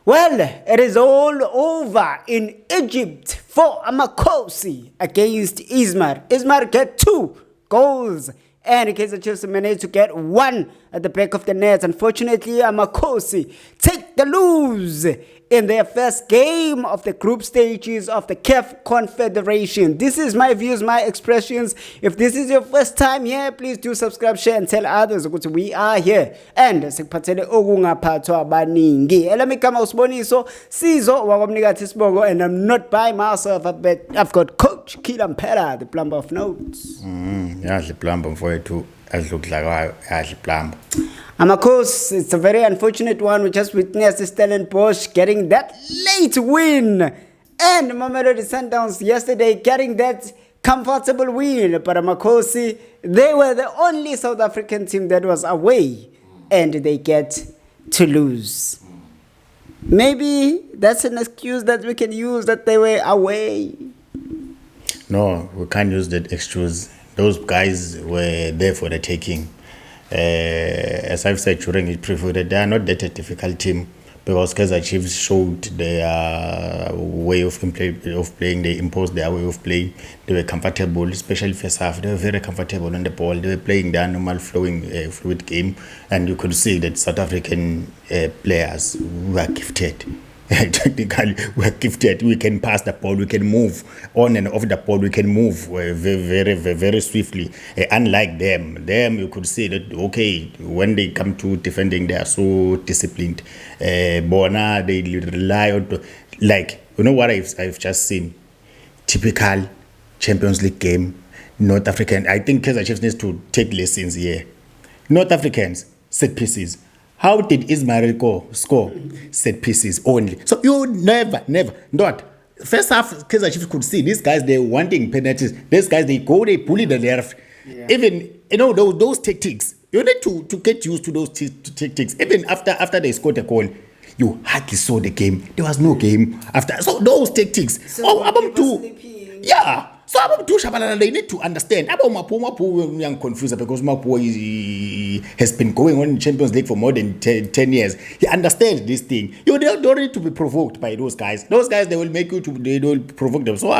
Well, it is all over in Egypt for Amakosi against Ismar. Ismar get 2 goals and Kaizer Chiefs managed to get 1 at the back of the net. Unfortunately, Amakosi take the lose in their first game of the group stages of the CAF Confederation. This is my views, my expressions. If this is your first time here, please do subscribe, share, and tell others that we are here. And sikuphathele okungaphathwa abaningi. Elamigama usiboniso Sizo wakwamnikathi Sibongo, and I'm not by myself. I've got Coach Kila Mpela, the plumber of notes. Yeah, the plumber for you too. As look like the plumber. Of it's a very unfortunate one. We just witnessed Stellenbosch getting that late win. And Mamelodi Sundowns yesterday getting that comfortable win. But Amakosi, they were the only South African team that was away. And they get to lose. Maybe that's an excuse that we can use, that they were away. No, we can't use that excuse. Those guys were there for the taking. As I've said during the preview, that they are not that a difficult team because Kaizer Chiefs showed their way of playing. They imposed their way of playing. They were comfortable, especially first half. They were very comfortable on the ball. They were playing their normal flowing fluid game, and you could see that South African players were gifted. Technically, we're gifted. We can pass the ball. We can move on and off the ball. We can move very swiftly. Unlike them, you could see that okay, when they come to defending, they are so disciplined. Bona, they rely on like you know what I've just seen. Typical Champions League game. North African. I think Kaizer Chiefs needs to take lessons here. North Africans set pieces. How did Ismail score set pieces only? So you never, not. First half, Kaizer Chiefs could see these guys, they're wanting penalties. These guys, they go, they bully the left. Yeah. Even, you know, those tactics, you need to get used to those tactics. Even after they scored a goal, you hardly saw the game. There was no game after. So those tactics, yeah. So they need to understand. I'm confused because Mapo has been going on in Champions League for more than 10 years. He understands this thing. You don't need to be provoked by those guys. Those guys, they will make you they don't provoke them. So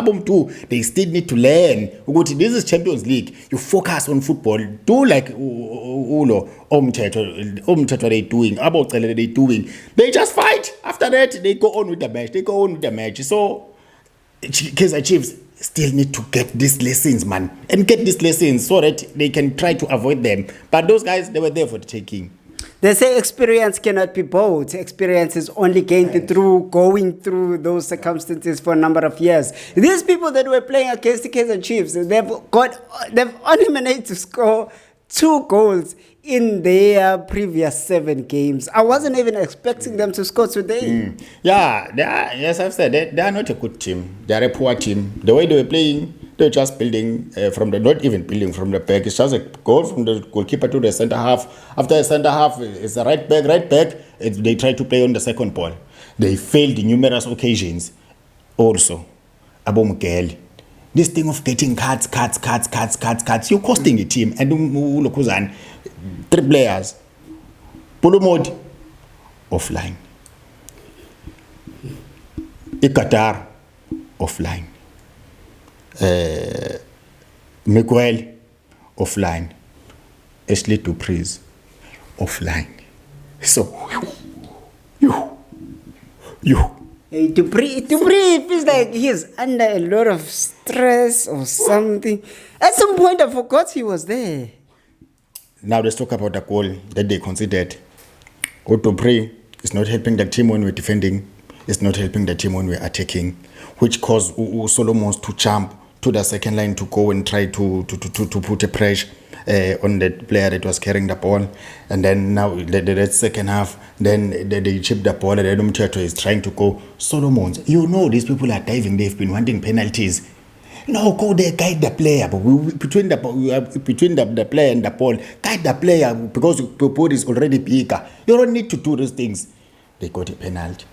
they still need to learn. This is Champions League. You focus on football. Do like they're doing. They just fight. After that, they go on with the match. So Kaizer Chiefs still need to get these lessons, man. And get these lessons so that they can try to avoid them. But those guys, they were there for the taking. They say experience cannot be bought. Experience is only gained through going through those circumstances for a number of years. These people that were playing against the Kaizer Chiefs, they've only managed to score 2 goals in their previous 7 games. I wasn't even expecting them to score today. Yeah, as I've said, they are not a good team. They are a poor team. The way they were playing, they're just building not even building from the back. It's just a goal from the goalkeeper to the center half. After the center half, it's a right back. They try to play on the second ball. They failed in numerous occasions. Also, Abomugel. This thing of getting cards, you're costing a team. And Ulokuzan, 3 players. Polomod, offline. Qatar, offline. Miguel, offline. Ashley to Preez, offline. So, you. To breathe, it feels like he's under a lot of stress or something. At some point, I forgot he was there. Now let's talk about the goal that they considered. Preez is not helping the team when we're defending. It's not helping the team when we're attacking, which caused Solomons to jump to the second line to go and try to put a pressure on the player that was carrying the ball. And then now the second half, then they chip the ball and then Umthetho is trying to go. Solomons, you know these people are diving. They've been wanting penalties. No, go there, guide the player. But between the player and the ball, guide the player because your body is already bigger. You don't need to do those things. They got a penalty.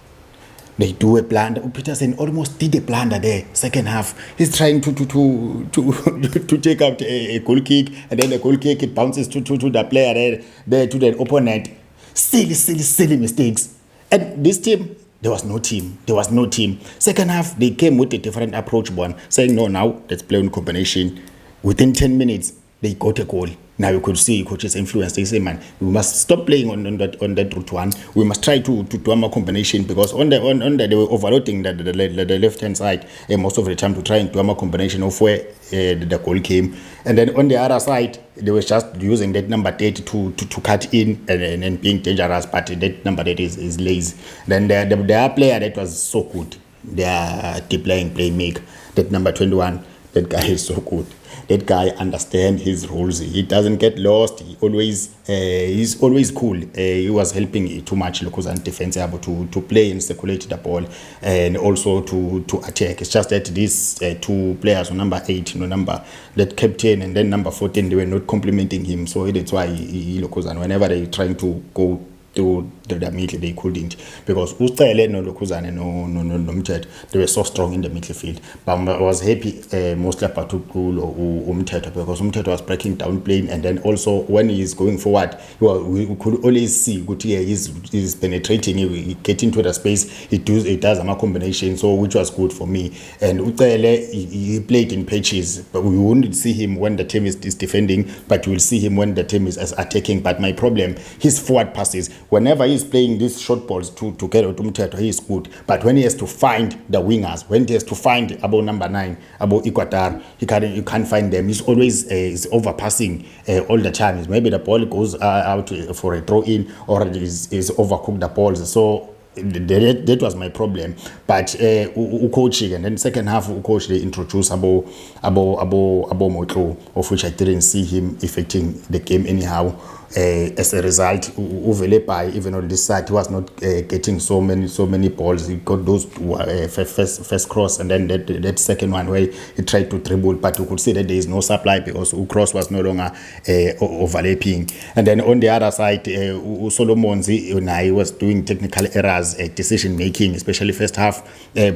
They do a blunder. Peterson almost did a blunder there. Second half, he's trying to take out a goal kick, and then the goal kick it bounces to the player there to the opponent. Silly mistakes. And this team, There was no team. Second half, they came with a different approach, one saying, no, now let's play on combination. Within 10 minutes, they got a goal. Now you could see coach's influence. They say, man, we must stop playing on that route one. We must try to do a more combination, because on the they were overloading the left hand side most of the time to try and do a more combination of where the goal came. And then on the other side, they were just using that number 8 to cut in and being dangerous. But that number 8 is lazy. Then their player that was so good, their deep lying playmaker, that number 21, that guy is so good. That guy understands his roles. He doesn't get lost. He's always cool. He was helping too much Lokuzan defense able to play and circulate the ball and also to attack. It's just that these two players, number 8, number that captain, and then number 14, they were not complimenting him. So that's why Lokuzan, whenever they trying to go to the middle, they couldn't, because Ustaele no Lokuzane no Mthetho, they were so strong in the midfield. But I was happy mostly about Mthetho, because Mthetho was breaking down playing, and then also when he's going forward, we could always see Gutier he's penetrating, he get into the space, he does a combination, so which was good for me. And Ustaele, he played in patches, but we wouldn't see him when the team is defending, but you will see him when the team is attacking. But my problem, his forward passes, whenever he's playing these short balls to get out Mthetho, he is good. But when he has to find the wingers, when he has to find about number 9, about Equator, you can't find them. He's always is overpassing all the time. Maybe the ball goes out for a throw in, or is overcooked the balls. So that was my problem. But coaching, and then second half coach, they introduced Abo Motlo, of which I didn't see him affecting the game anyhow. As a result, Uvelepai, even on this side, he was not getting so many balls. He got those first cross, and then that second one where he tried to dribble, but you could see that there is no supply because cross was no longer overlapping. And then on the other side, Solomonzi, he was doing technical errors, decision making, especially first half,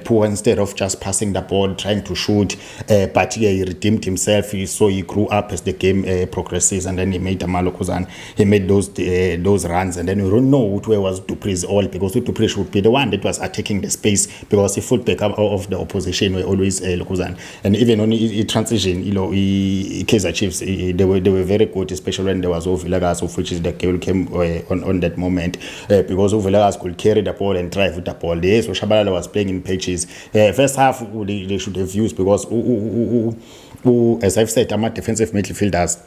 poor instead of just passing the ball, trying to shoot. But he redeemed himself. So he grew up as the game progresses, and then he made Amalokuzan. He made those runs, and then we don't know where was Preez all, because Preez would be the one that was attacking the space, because the fullback of the opposition were always Lokuzan. And even on the transition, Kaizer Chiefs, they were very good, especially when there was Ovilagas, of which is the goal came on that moment, because Ovilagas could carry the ball and drive with the ball. So Shabalala was playing in pitches. First half they should have used, because as I've said, I'm a defensive midfielders.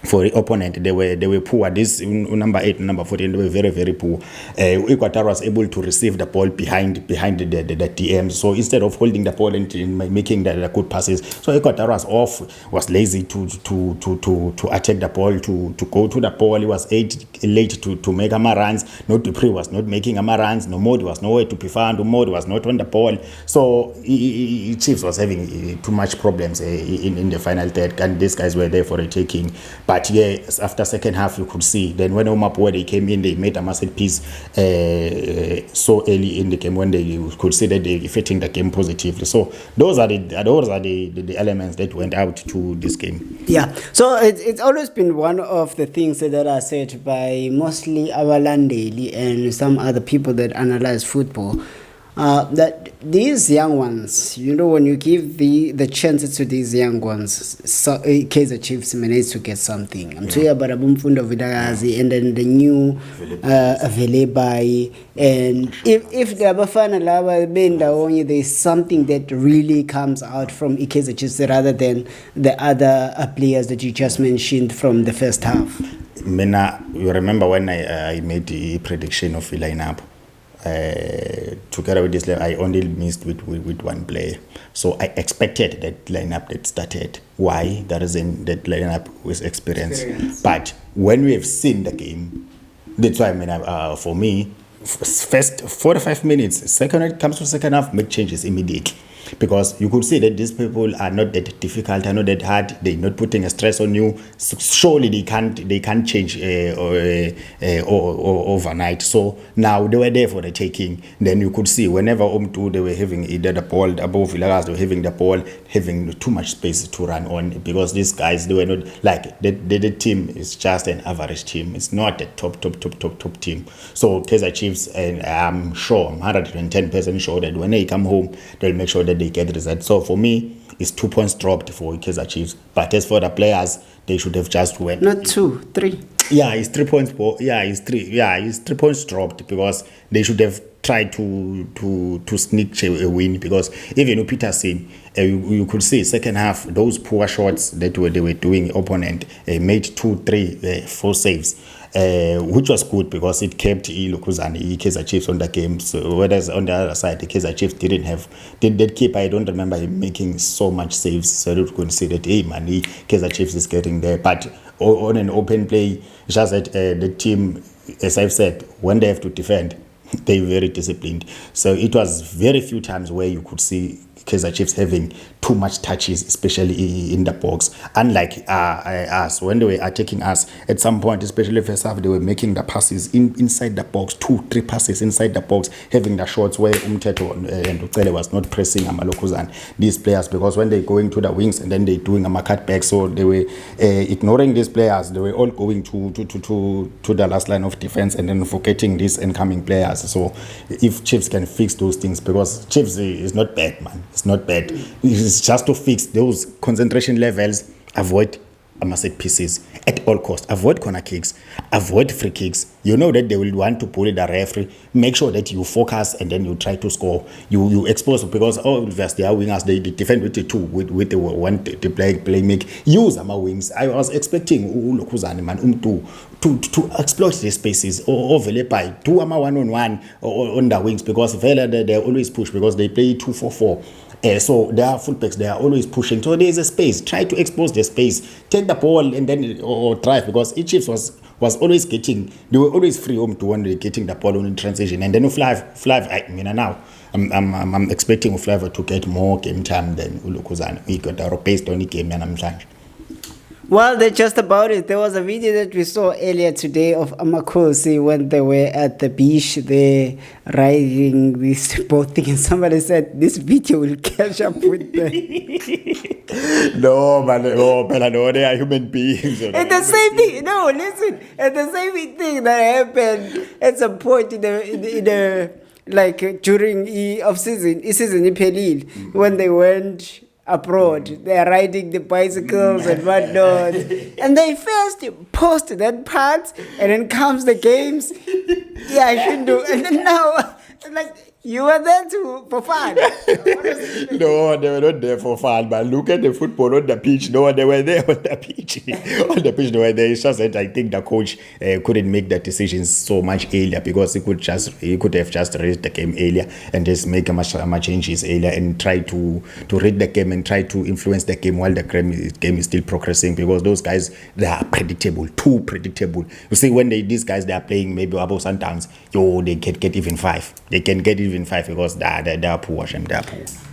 For the opponent, they were poor. This number 8, number 14, they were very, very poor. Equator was able to receive the ball behind the DM. So instead of holding the ball and making the good passes, so Equator was lazy to attack the ball, to go to the ball. He was late to make runs. No, Preez was not making runs. No, Modi was nowhere to be found. Modi was not on the ball. So Chiefs was having too much problems in the final third, and these guys were there for a taking. But yeah, after second half, you could see. Then when Omapwe, they came in, they made a masterpiece so early in the game, when they could see that they're affecting the game positively. So those are the elements that went out to this game. Yeah. So it's always been one of the things that are said by mostly Awalandeli and some other people that analyze football. That these young ones, when you give the chances to these young ones, Kaizer Chiefs managed to get something. I'm talking about Abumfundo Vidagazi, and then the new Velebai. And if the Abafana Lava Benda only, there's something that really comes out from Kaizer Chiefs rather than the other players that you just mentioned from the first half. Mena, you remember when I made the prediction of the lineup? Together with this, I only missed with one player. So I expected that lineup that started. Why? The reason that lineup was experience. But when we have seen the game, that's why for me, first 45 minutes, second when it comes to second half, make changes immediately. because you could see that these people are not that difficult, are not that hard. They're not putting a stress on you. So surely they can't change overnight. So now they were there for the taking. Then you could see whenever they were having either the ball above Villarreal, they were having the ball, having too much space to run on, because these guys, they were not like the team is just an average team. It's not a top team. So Kaizer Chiefs, and I'm sure, I'm 110% sure that when they come home, they'll make sure that they get results. So for me, it's 2 points dropped for Kaizer Chiefs. But as for the players, they should have just went. Not 2, 3. Yeah, it's 3 points. It's 3. Yeah, it's 3 points dropped, because they should have tried to sneak a win, because even Peterson, you could see second half, those poor shots that they were doing, opponent made 2, 3, 4 saves, which was good, because it kept Kaizer Chiefs on the game. So whereas on the other side, the Kaizer Chiefs did that keeper, I don't remember him making so much saves, so you could see that, hey man, Kaizer Chiefs is getting there. But on an open play, it's just that the team, as I've said, when they have to defend, they're very disciplined. So it was very few times where you could see Kaizer Chiefs having too much touches, especially in the box. Unlike us, when they were attacking us, at some point, especially first half, they were making the passes inside the box, 2, 3 passes inside the box, having the shots where Umteto and Ucele was not pressing Amalokuzan, these players, because when they're going to the wings and then they're doing a cutback, so they were ignoring these players. They were all going to the last line of defense and then forgetting these incoming players. So if Chiefs can fix those things, because Chiefs is not bad, man. It's not bad. It's just to fix those concentration levels, avoid set pieces at all costs, avoid corner kicks, avoid free kicks. You know that they will want to bully the referee. Make sure that you focus and then you try to score. You expose, because obviously they are wingers, they defend with the 2, with the 1 to play make. Use our wings. I was expecting to exploit the spaces or overlap by do 1-on-1 on the wings, because they always push, because they play 2-4-4. So they are fullbacks, they are always pushing. So there is a space. Try to expose the space. Take the ball and then or drive, because Chiefs was always getting, they were always free home to when they getting the ball on in transition. And then now I'm expecting Flav to get more game time than Ulukuzan. We got a based on the game and I'm trying. Well, that's just about it. There was a video that we saw earlier today of Amakosi when they were at the beach there riding this boat thing, and somebody said this video will catch up with them. No, man. No, they are human beings. And the same thing. No, listen. And the same thing that happened at some point in the like during season in Pelil, when they went abroad, they're riding the bicycles and whatnot, and they first post that part, and then comes the games. Yeah, I shouldn't do. And then now, like, you were there for fun. No, they were not there for fun, but look at the football on the pitch. No, they were there on the pitch. On the pitch, they were there. It's just that I think the coach couldn't make the decisions so much earlier, because he could have just read the game earlier and just make much changes earlier and try to read the game and try to influence the game while the game is still progressing, because those guys, they are predictable, too predictable. You see, when these guys, they are playing maybe above Sundowns, they can get even 5. They can get even 5 because they are poor.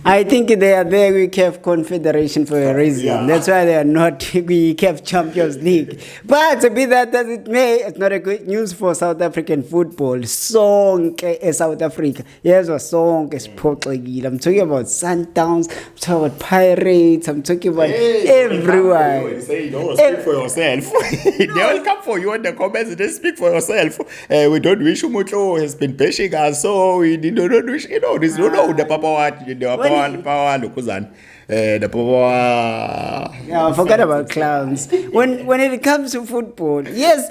I think they are there with CAF Confederation for a reason. Yeah. That's why they are not with CAF Champions League. But be that as it may, it's not a good news for South African football. Sonke South Africa. Yes, sonke sportlegile. I'm talking about Sundowns, I'm talking about Pirates, I'm talking about everyone. Speak for yourself. They all come for you in the comments. They speak for yourself. We don't wish Umutlo has been bashing us, so we don't wish, there's no the Papa power, the power. Yeah, forget about clowns. When it comes to football, yes,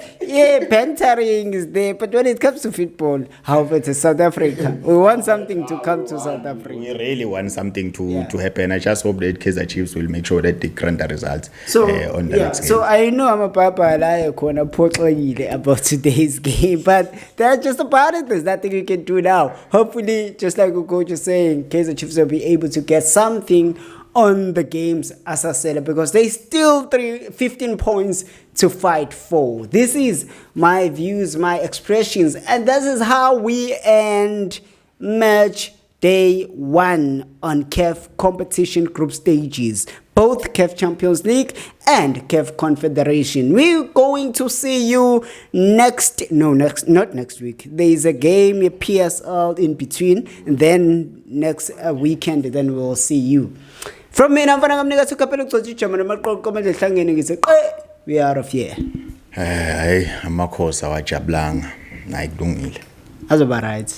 bantering is there, but when it comes to football, how about South Africa? We want something to come to South Africa. We really want something to happen. I just hope that Kaizer Chiefs will make sure that they grant the results on the next game. So I know I'm a papa about today's game, but that's just about it. There's nothing you can do now. Hopefully, just like the coach is saying, Kaizer Chiefs will be able to get something on the games, as I said, because they still 15 points to fight for. This is my views, my expressions, and this is how we end match day 1 on CAF competition group stages, both CAF Champions League and CAF Confederation. We're going to see you not next week. There is a game, a PSL in between, and then next weekend, then we'll see you. From me, we are out of here. Hayi amakhosi awajablanga nayilungile. Azoba right.